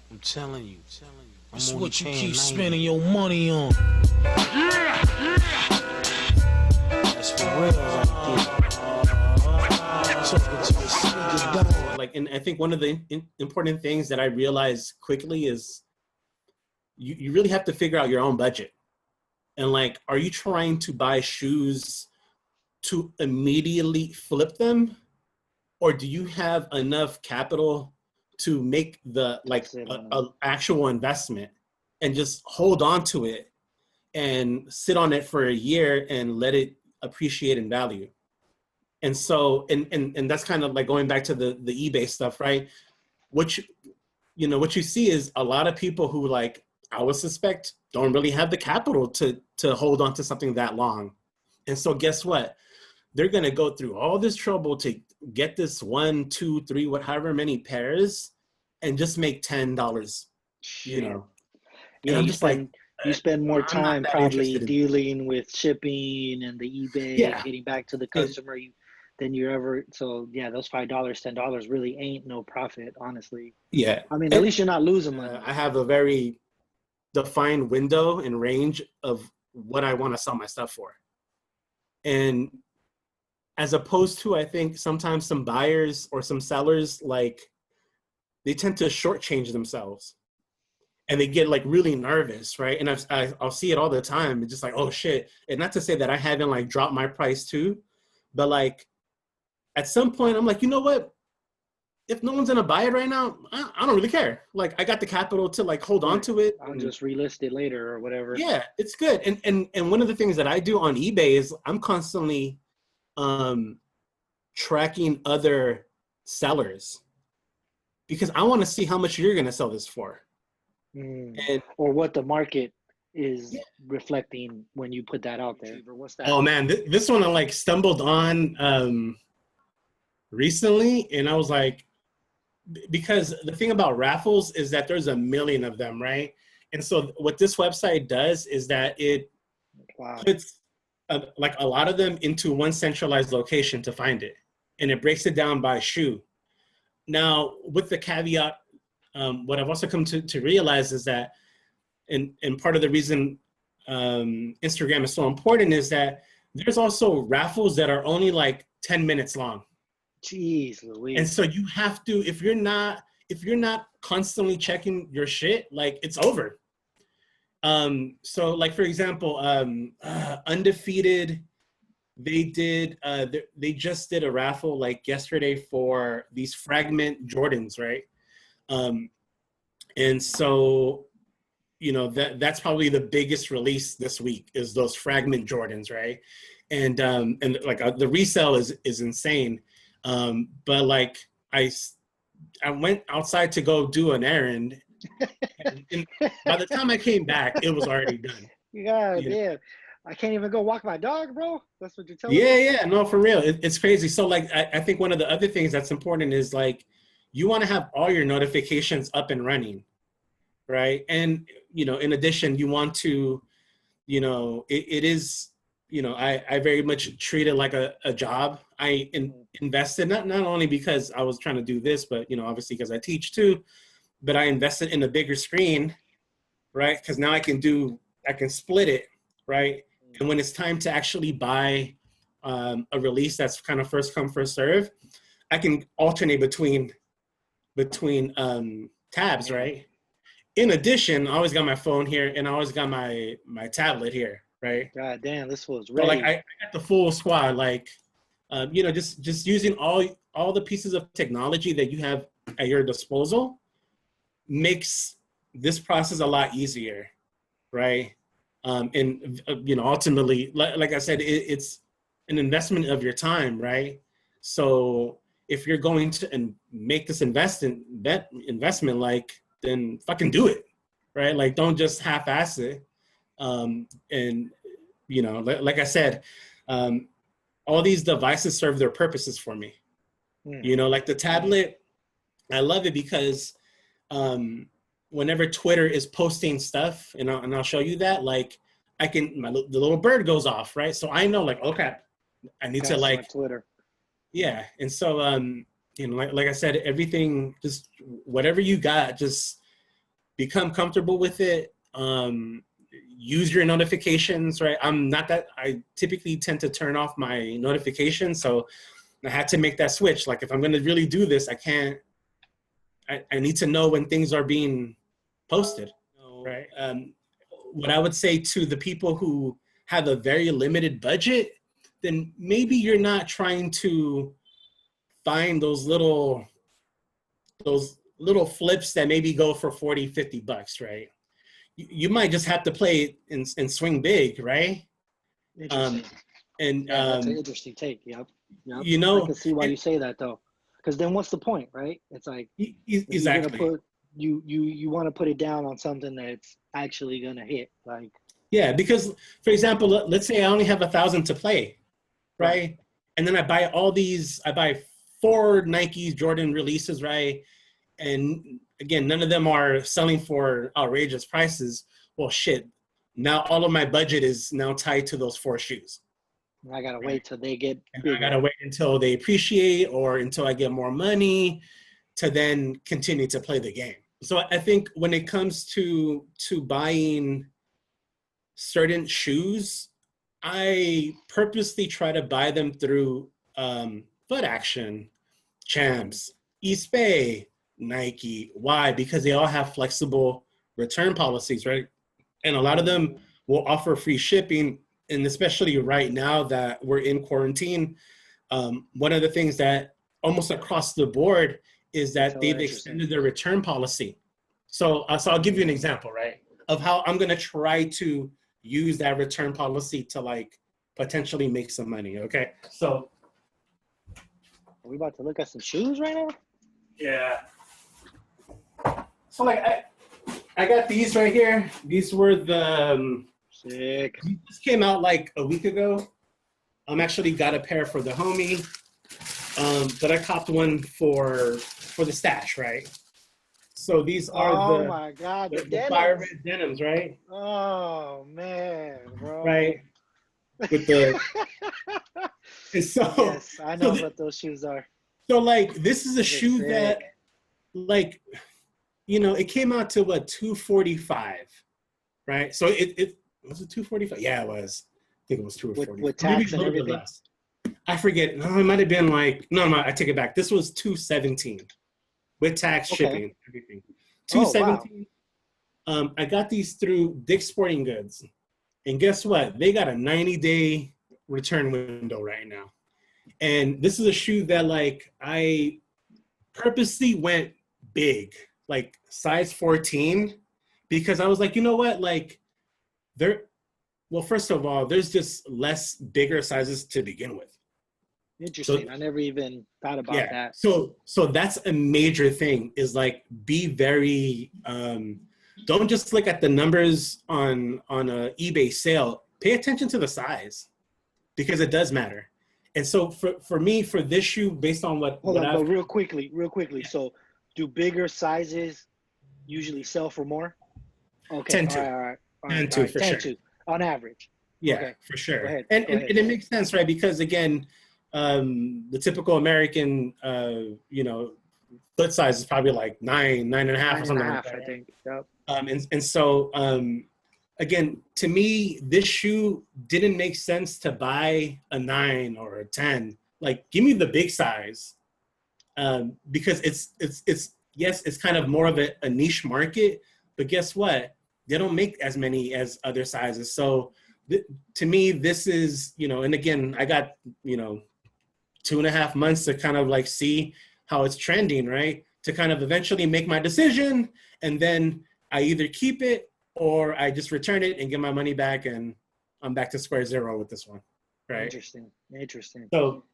I'm telling you. It's I'm only what you paying keep 90. spending your money on. That's for real right Talking to a sneaker dog. Like, and I think one of the important things that I realized quickly is you really have to figure out your own budget. And like, are you trying to buy shoes to immediately flip them? Or do you have enough capital to make the like a actual investment and just hold on to it and sit on it for a year and let it appreciate in value? And so, and that's kind of like going back to the eBay stuff, right? Which, what you see is a lot of people who, like, I would suspect don't really have the capital to hold on to something that long. And so guess what? They're going to go through all this trouble to get this one, two, three, however many pairs, and just make $10, Yeah, And I'm just like, you spend more I'm not time that probably interested in. dealing with shipping and the eBay and Yeah. getting back to the customer than you're ever. So yeah, those $5, $10 really ain't no profit, honestly. Yeah. I mean, at least you're not losing money. I have a very defined window and range of what I want to sell my stuff for. And as opposed to, I think sometimes some buyers or some sellers, like, they tend to shortchange themselves and they get like really nervous, right? And I'll see it all the time. It's just like, oh shit. And not to say that I haven't like dropped my price too, but like at some point I'm like, you know what? If no one's gonna buy it right now, I don't really care. Like, I got the capital to like hold on to it. I'll just relist it later or whatever. Yeah, it's good. And one of the things that I do on eBay is I'm constantly tracking other sellers because I want to see how much you're gonna sell this for. And, or what the market is reflecting when you put that out there. What's that? Oh man, this one I like stumbled on recently, and I was like, because the thing about raffles is that there's a million of them, right? And so what this website does is that it puts like a lot of them into one centralized location to find it, and it breaks it down by shoe. Now, with the caveat, what I've also come to realize is that, and part of the reason Instagram is so important is that there's also raffles that are only like 10 minutes long. Jeez Louise. And so you have to, if you're not constantly checking your shit, like, it's over. So like, for example, Undefeated, they just did a raffle like yesterday for these fragment Jordans, right? And so, that's probably the biggest release this week is those fragment Jordans, right? And like the resale is insane. But like I went outside to go do an errand, and by the time I came back, it was already done. God damn. I can't even go walk my dog, bro. That's what you're telling me? Yeah, no, for real. It's crazy. So like, I think one of the other things that's important is like, you want to have all your notifications up and running, right? And, in addition, you want to, it is, I very much treat it like a job. I invested, not only because I was trying to do this, but, obviously because I teach too, but I invested in a bigger screen, right? Because now I can split it, right? And when it's time to actually buy a release that's kind of first come, first serve, I can alternate between tabs, right? In addition, I always got my phone here and I always got my tablet here, right? God damn, this was ready. So like, I got the full squad, like, just using all the pieces of technology that you have at your disposal makes this process a lot easier, right? And ultimately, like I said, it's an investment of your time, right? So if you're going to make this investment, like, then fucking do it, right? Like, don't just half-ass it. And like I said, all these devices serve their purposes for me. Like the tablet, I love it because whenever Twitter is posting stuff, and I'll show you that, like, the little bird goes off, right? So I know, like, okay, I need to like Twitter. Yeah, and so like I said, everything, just whatever you got, just become comfortable with it. Use your notifications, right? I typically tend to turn off my notifications. So I had to make that switch. Like if I'm going to really do this, I need to know when things are being posted, right? What I would say to the people who have a very limited budget, then maybe you're not trying to find those little flips that maybe go for 40, $50, right? You might just have to play and swing big, right? Interesting. That's an interesting take. Yep. You know, I can see why you say that though, because then what's the point, right? It's like exactly. You want to put it down on something that's actually gonna hit, like. Yeah, because for example, let's say I only have 1,000 to play, right? And then I buy 4 Nike Jordan releases, right? And again, none of them are selling for outrageous prices. Well, shit. Now all of my budget is now tied to those 4 shoes. I gotta wait till they get bigger. I gotta wait until they appreciate or until I get more money to then continue to play the game. So I think when it comes to buying certain shoes, I purposely try to buy them through Foot Action, Champs, East Bay, Nike. Why? Because they all have flexible return policies, right? And a lot of them will offer free shipping. And especially right now that we're in quarantine, one of the things that almost across the board is that they've extended their return policy. So I'll give you an example, right, of how I'm going to try to use that return policy to like potentially make some money. Okay. So are we about to look at some shoes right now? Yeah. So like I got these right here. These were the sick. This came out like a week ago. Actually got a pair for the homie. But I copped one for the stash, right? So these are my God, the fire red denims, right? Oh man, bro. Right. With the and so yes, I know what those shoes are. So like this is a shoe that like it came out to what, $245, right? So it was it $245? Yeah, it was. I think it was $245. With tax and everything. Less. I forget. No, it might have been like no, I take it back. This was $217 with tax, shipping, everything. $217. Wow. I got these through Dick's Sporting Goods, and guess what? They got a 90-day return window right now. And this is a shoe that like I purposely went big, like size 14, because I was like, you know what? Like well, first of all, there's just less bigger sizes to begin with. Interesting. So, I never even thought about that. So that's a major thing is like be very, don't just look at the numbers on a eBay sale. Pay attention to the size because it does matter. And so for me, for this shoe, based on but real quickly. Yeah. So do bigger sizes usually sell for more? Okay. 10-2. All right. 10-2 for 10-2 sure. On average. Yeah, okay. For sure. Go ahead. And it makes sense, right? Because again, the typical American, foot size is probably like 9.5 or something like that. I think. Yep. And so, again, to me, this shoe didn't make sense to buy a 9 or a 10. Like, give me the big size, because it's kind of more of a niche market. But guess what? They don't make as many as other sizes. So to me, this is, and again, I got 2.5 months to kind of like see how it's trending, right? To kind of eventually make my decision, and then I either keep it or I just return it and get my money back, and I'm back to square zero with this one, right? Interesting. So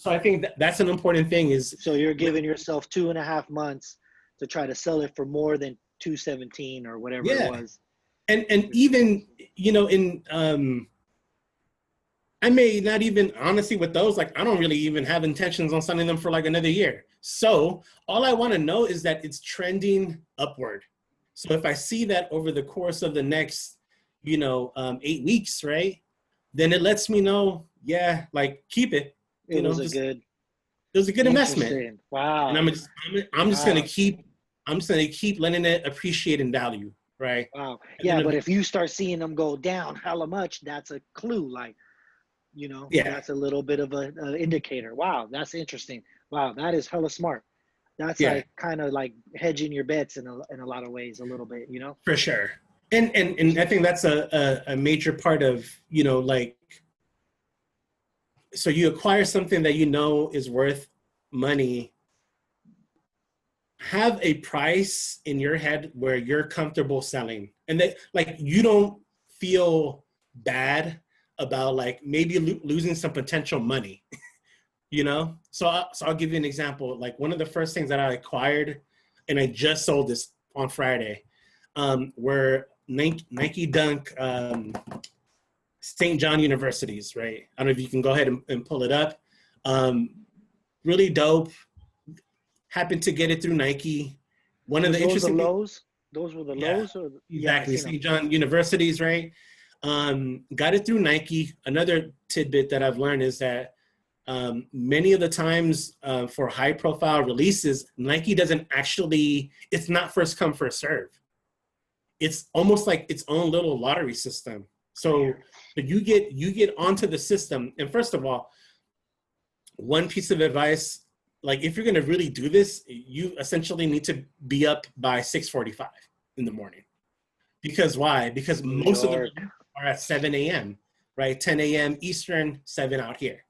I think that's an important thing is. So you're giving yourself 2.5 months to try to sell it for more than $217 or whatever it was. And even, I may not even, honestly, with those, like, I don't really even have intentions on selling them for like another year. So all I want to know is that it's trending upward. So if I see that over the course of the next, 8 weeks, right, then it lets me know, like, keep it. It was a good investment. Wow. And I'm just going to keep I'm just gonna keep letting it appreciate in value, right? Wow. And Yeah, then, but if you start seeing them go down hella much, that's a clue. Like, yeah, that's a little bit of a indicator. Wow, that's interesting. Wow, that is hella smart. That's yeah, like kind of like hedging your bets in a lot of ways, a little bit, for sure. And I think that's a major part of, like, so you acquire something that you know is worth money. Have a price in your head where you're comfortable selling, and that, like, you don't feel bad about, like, maybe losing some potential money. So I'll give you an example. Like, one of the first things that I acquired, and I just sold this on Friday, were Nike Dunk St. John Universities, right? I don't know if you can go ahead and pull it up. Really dope. Happened to get it through Nike. One of the interesting things, Lows. Those were the lows, or exactly, I seen St. John Universities, right? Got it through Nike. Another tidbit that I've learned is that many of the times for high profile releases, Nike doesn't actually, it's not first come, first serve. It's almost like its own little lottery system. So you get onto the system. And first of all, one piece of advice, like, if you're going to really do this, you essentially need to be up by 6:45 in the morning. Because why? Because most of the releases are at 7 a.m., right? 10 a.m. Eastern, 7 out here.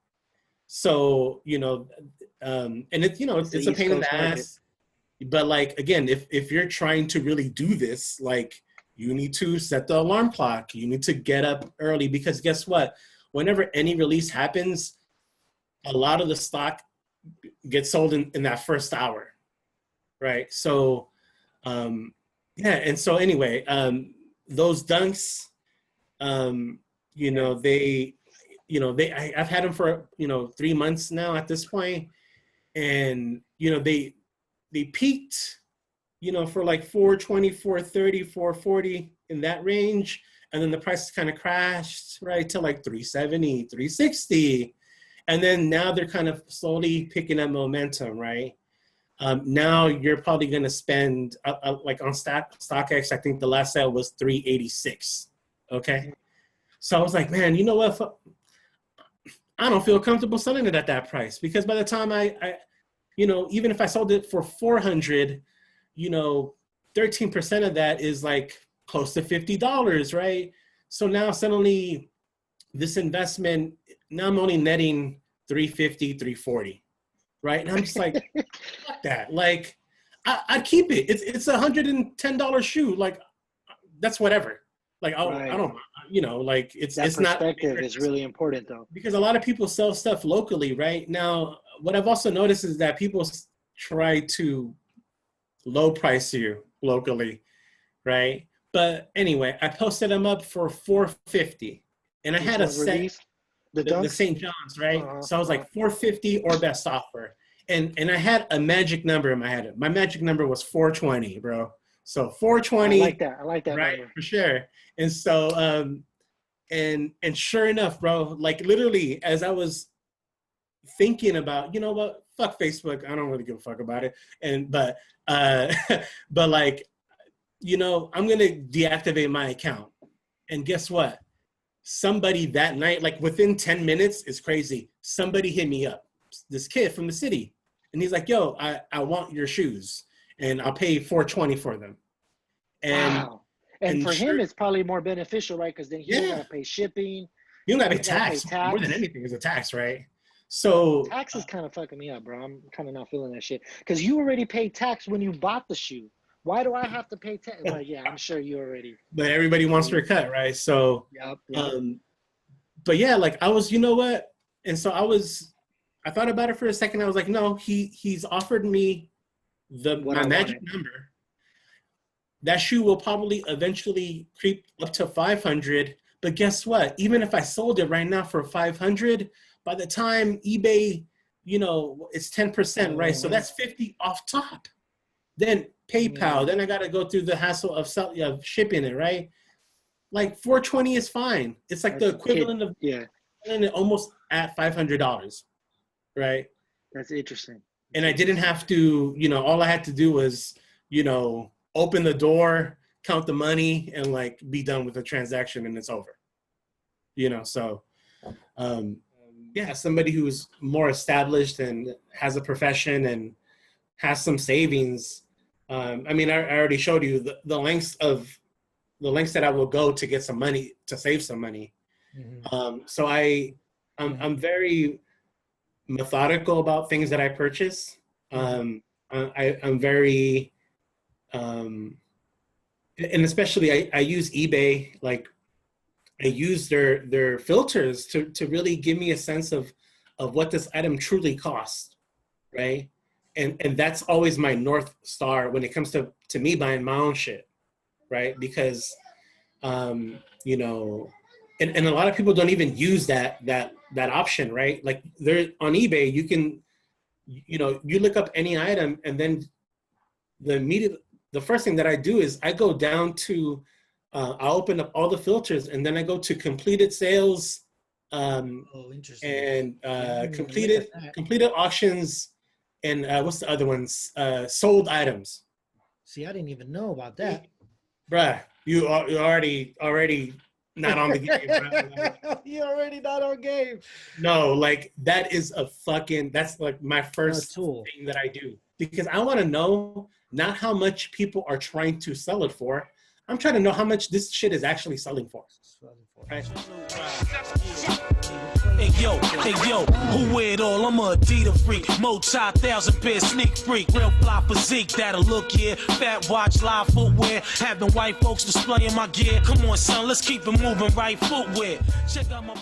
So, and it's, it's a pain in the ass. But, like, again, if you're trying to really do this, like, you need to set the alarm clock. You need to get up early, because guess what? Whenever any release happens, a lot of the stock gets sold in that first hour, right? So, yeah. And so anyway, those dunks, I've had them for 3 months now at this point, and they peaked, for like 420, 430, 440 in that range, and then the price kind of crashed right to like 370, 360, and then now they're kind of slowly picking up momentum, right? Now you're probably going to spend like on StockX, I think the last sale was 386. Okay. So I was like, man, you know what? I don't feel comfortable selling it at that price, because by the time I even if I sold it for 400, 13% of that is like close to $50, right? So now suddenly this investment, now I'm only netting 350, 340, right? And I'm just like, fuck that. Like, I'd keep it. It's $110 shoe. Like, that's whatever. Like, I don't, like, it's that it's not. Perspective is really important, though. Because a lot of people sell stuff locally, right? Now, what I've also noticed is that people try to low price you locally, right? But anyway, I posted them up for 450, and I had a set, the St. John's, right? So I was like 450 or best offer, and I had a magic number in my head. My magic number was 420, bro. So 420. I like that right, number. for sure. And so and sure enough, bro, like, literally, as I was thinking about, what, fuck Facebook, I don't really give a fuck about it, but but like, I'm gonna deactivate my account. And guess what? Somebody that night, like within 10 minutes, is crazy, somebody hit me up, this kid from the city, and he's like, yo, I want your shoes, and I'll pay 420 for them. And wow. And for him, it's probably more beneficial, right? Because then he don't gotta pay shipping. You don't gotta pay tax. More than anything is a tax, right? So tax is kind of fucking me up, bro. I'm kind of not feeling that shit, because you already paid tax when you bought the shoe. Why do I have to pay tax? Like, yeah, I'm sure you already. But everybody wants their cut, right? So, yep. But yeah, like, I was, what? And so I thought about it for a second. I was like, no, he's offered me my magic number. That shoe will probably eventually creep up to 500. But guess what? Even if I sold it right now for 500, by the time eBay, it's 10%, right? So that's 50 off top. Then PayPal, then I got to go through the hassle of shipping it, right? Like, 420 is fine. It's like the equivalent of almost at $500, right? That's interesting. And I didn't have to, all I had to do was you know, open the door, count the money, and like be done with the transaction and it's over. You know, so yeah, somebody who's more established and has a profession and has some savings. I mean, I already showed you the lengths that I will go to get some money, to save some money. So I'm very methodical about things that I purchase. I'm very, and especially I use eBay. Like I use their filters to really give me a sense of what this item truly costs, right? And that's always my North Star when it comes to me buying my own shit, right? Because, you know, and a lot of people don't even use that option, right? Like there on eBay, you can, you know, you look up any item and then the first thing that I do is I go down to, I open up all the filters and then I go to completed sales, Interesting. and completed auctions, and what's the other ones? Sold items. See, I didn't even know about that. Bruh, you're already not on the game. Bruh. You're already not on game. No, like that's like my first tool thing that I do, because I want to know not how much people are trying to sell it for. I'm trying to know how much this shit is actually selling for. Right? Hey yo, who wear it all? I'm a Adidas freak, multi-thousand pair sneak freak, real fly physique that'll look, yeah. Fat watch, live footwear, having white folks displaying my gear. Come on, son, let's keep it moving, right footwear. Check out my